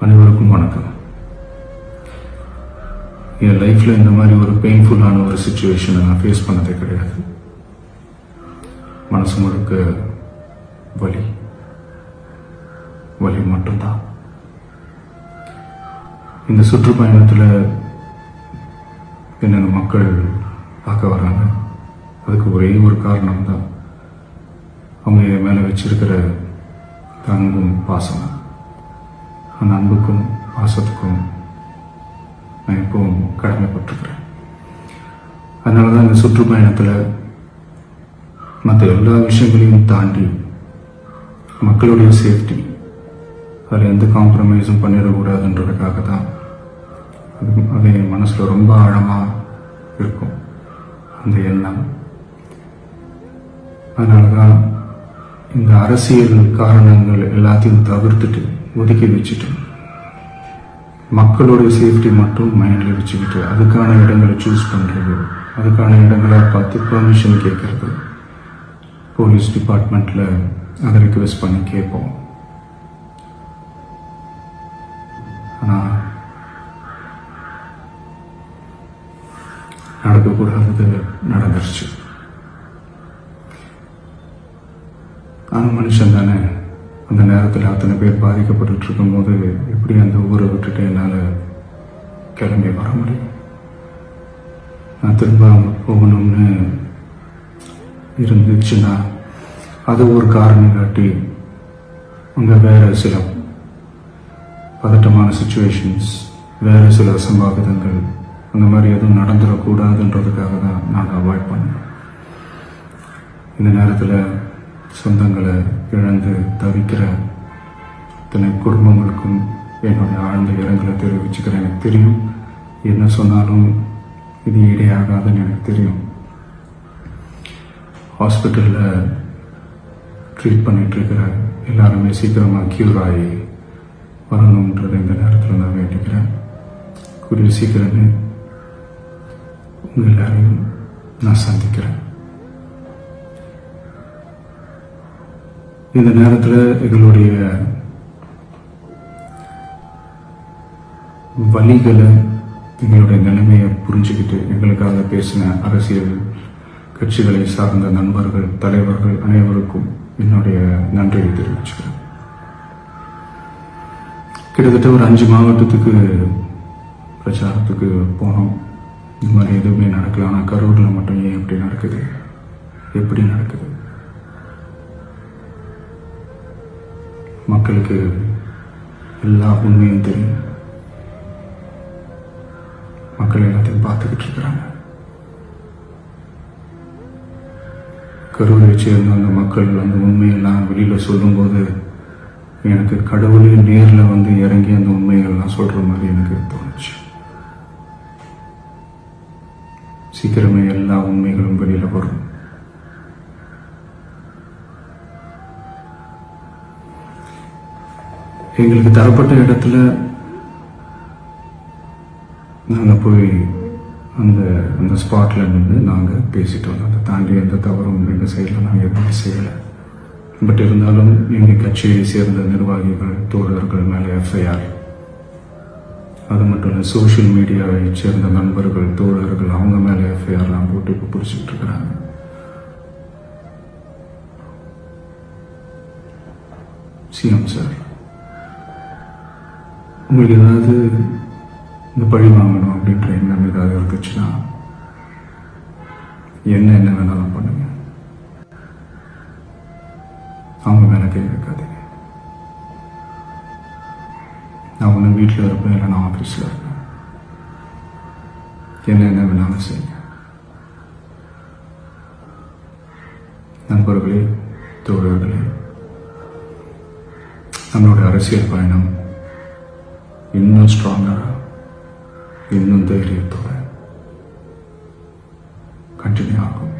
அனைவருக்கும் வணக்கம். என் லைஃப்பில் இந்த மாதிரி ஒரு பெயின்ஃபுல்லான ஒரு சுச்சுவேஷனை நான் ஃபேஸ் பண்ணதே கிடையாது. மனசு முழுக்க வலி வலி மட்டும்தான். இந்த சுற்றுப்பயணத்தில் என்னென்ன மக்கள் பார்க்க வராங்க, அதுக்கு ஒரே ஒரு காரணம் தான், அவங்க என் மேலே வச்சிருக்கிற அன்பும் பாசம். அந்த அன்புக்கும் பாசத்துக்கும் நான் எப்பவும் கடமைப்பட்டிருக்கிறேன். அதனால தான் இந்த சுற்றுப்பயணத்தில் மற்ற எல்லா விஷயங்களையும் தாண்டி மக்களுடைய சேஃப்டி, அதில் எந்த காம்ப்ரமைஸும் பண்ணிடக்கூடாதுன்றதுக்காக தான் அது என் மனசில் ரொம்ப ஆழமாக இருக்கும் அந்த எண்ணம். அதனால தான் இந்த அரசியல் காரணங்கள் எல்லாத்தையும் தவிர்த்துட்டு ஒதுக்கி வச்சுட்டு மக்களுடைய சேஃப்டி மட்டும் மைண்டில் வச்சுக்கிட்டு அதுக்கான இடங்களை சூஸ் பண்ணுறது, அதுக்கான இடங்களை பார்த்து பெர்மிஷன் கேட்கறது, போலீஸ் டிபார்ட்மெண்ட்டில் அதை ரிக்வெஸ்ட் பண்ணி கேட்போம். ஆனால் நடக்கக்கூடாதது நடந்துருச்சு. நான் மனுஷன் தானே. அந்த நேரத்தில் அத்தனை பேர் பாதிக்கப்பட்டு இருக்கும்போது எப்படி அந்த ஊரை விட்டுட்டு என்னால் கிளம்பி வர முடியும்? நான் திரும்ப போகணும்னு இருந்துச்சுன்னா அது ஒரு காரணம் காட்டி அங்கே வேறு சில பதட்டமான சுச்சுவேஷன்ஸ், வேறு சில அசம்பாவிதங்கள் அந்த மாதிரி எதுவும் நடந்துடக்கூடாதுன்றதுக்காக தான் நான் அவாய்ட் பண்ணேன். இந்த நேரத்தில் சொந்தங்களை இழந்து தவிக்கிற இத்தனை குடும்பங்களுக்கும் என்னுடைய ஆழ்ந்த இரங்கலை தெரிவிச்சுக்கிறேன். எனக்கு தெரியும், என்ன சொன்னாலும் இது ஈடையாகாதுன்னு எனக்கு தெரியும். ஹாஸ்பிட்டலில் ட்ரீட் பண்ணிட்டு இருக்கிற எல்லாருமே சீக்கிரமாக க்யூர் ஆகி வரணுன்றதை இந்த நேரத்தில் நான் வேண்டிக்கிறேன். கூடிய சீக்கிரமே உங்கள் எல்லாரையும் நான் சந்திக்கிறேன். இந்த நேரத்தில் எங்களுடைய வலிகளை, எங்களுடைய நிலைமையை புரிஞ்சுக்கிட்டு எங்களுக்காக பேசின அரசியல் கட்சிகளை சார்ந்த நண்பர்கள், தலைவர்கள் அனைவருக்கும் என்னுடைய நன்றியை தெரிவிச்சுக்கிறேன். கிட்டத்தட்ட ஒரு 5 மாவட்டத்துக்கு பிரச்சாரத்துக்கு போனோம். இந்த மாதிரி எதுவுமே நடக்கல. ஆனால் கரூரில் மட்டும் ஏன் எப்படி நடக்குது, எப்படி நடக்குது? மக்களுக்கு எல்லா உண்மையும் தெரியும். மக்கள் எல்லாத்தையும் பார்த்துக்கிட்டு இருக்கிறாங்க. கரூரை சேர்ந்த அந்த மக்கள் அந்த உண்மையெல்லாம் வெளியில் சொல்லும்போது எனக்கு கடவுளே நேரில் வந்து இறங்கி அந்த உண்மைகள்லாம் சொல்கிற மாதிரி எனக்கு தோணுச்சு. சீக்கிரமே எல்லா உண்மைகளும் வெளியில் வரும். எங்களுக்கு தரப்பட்ட இடத்துல நாங்கள் போய் அந்த ஸ்பாட்டில் நின்று நாங்கள் பேசிட்டு வந்தோம். அதை தாண்டி எந்த தவறும் எங்கள் சைடில் நாங்கள் எதுவுமே செய்யலை. பட் இருந்தாலும் எங்கள் கட்சியை சேர்ந்த நிர்வாகிகள், தோழர்கள் மேலே எஃப்ஐஆர், அது மட்டும் இல்லை சோஷியல் மீடியாவை சேர்ந்த நண்பர்கள், தோழர்கள் அவங்க மேலே எஃப்ஐஆர்லாம் போட்டு இப்போ பிடிச்சிக்கிட்டு இருக்கிறாங்க. சிஎம் சார், உங்களுக்கு ஏதாவது இந்த பழி வாங்கணும் அப்படின்ற எண்ணம் ஏதாவது இருந்துச்சுன்னா என்ன வேணாலும் பண்ணுங்க. அவங்க மேலே கை வைக்காதீங்க. நான் ஒன்று வீட்டில் இருப்பேன், இல்லை நான் ஆஃபீஸில் இருப்பேன். என்ன வேணாலும் செய்யுங்க. நண்பர்களே, தோழர்களே, நம்மளோட அரசியல் பயணம் இன்னும் ஸ்ட்ராங்கராக, இன்னும் தைரியத்தோட கண்டினியூ ஆகும்.